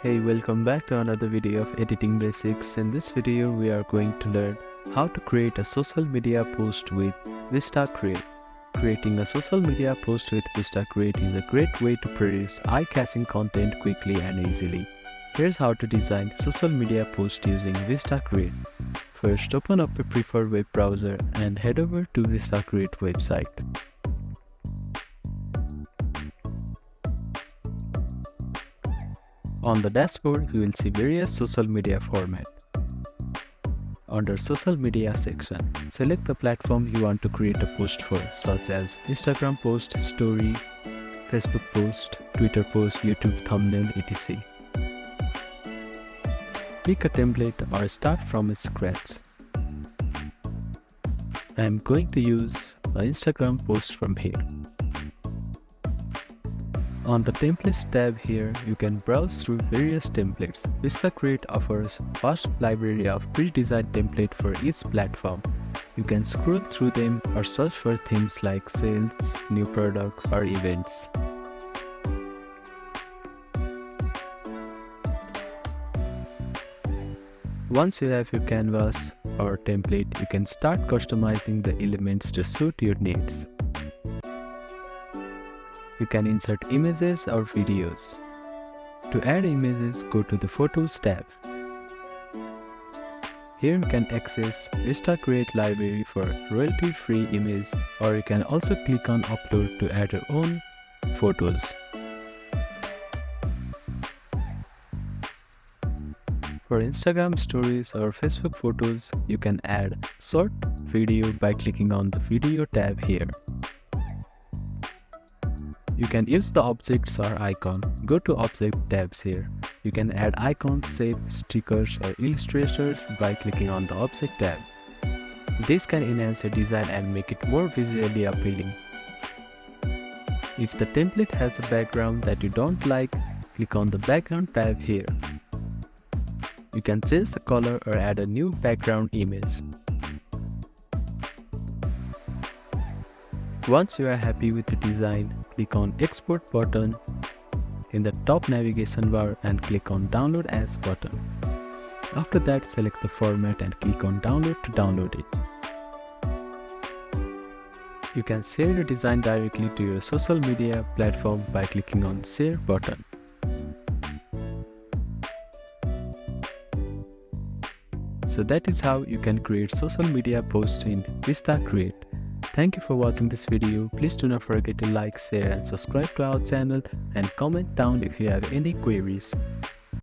Hey, welcome back to another video of editing basics. In this video we are going to learn how to create a social media post with VistaCreate. Creating a social media post with VistaCreate is a great way to produce eye-catching content quickly and easily. Here's how to design social media post using VistaCreate. First, open up a preferred web browser and head over to VistaCreate website. On the dashboard, you will see various social media formats. Under Social Media section, select the platform you want to create a post for, such as Instagram post, story, Facebook post, Twitter post, YouTube thumbnail, etc. Pick a template or start from scratch. I am going to use an Instagram post from here. On the Templates tab here, you can browse through various templates. VistaCreate offers a vast library of pre-designed templates for each platform. You can scroll through them or search for themes like sales, new products, or events. Once you have your canvas or template, you can start customizing the elements to suit your needs. You can insert images or videos. To add images, go to the Photos tab. Here you can access VistaCreate library for royalty-free image, or you can also click on Upload to add your own photos. For Instagram stories or Facebook photos, you can add short video by clicking on the Video tab here. You can use the objects or icon. Go to Object tabs here. You can add icons, shapes, stickers, or illustrators by clicking on the Object tab. This can enhance your design and make it more visually appealing. If the template has a background that you don't like, click on the Background tab here. You can change the color or add a new background image. Once you are happy with the design, click on Export button in the top navigation bar and click on Download As button. After that, select the format and click on Download to download it. You can share your design directly to your social media platform by clicking on Share button. So that is how you can create social media posts in VistaCreate. Thank you for watching this video. Please do not forget to like, share and subscribe to our channel and comment down if you have any queries.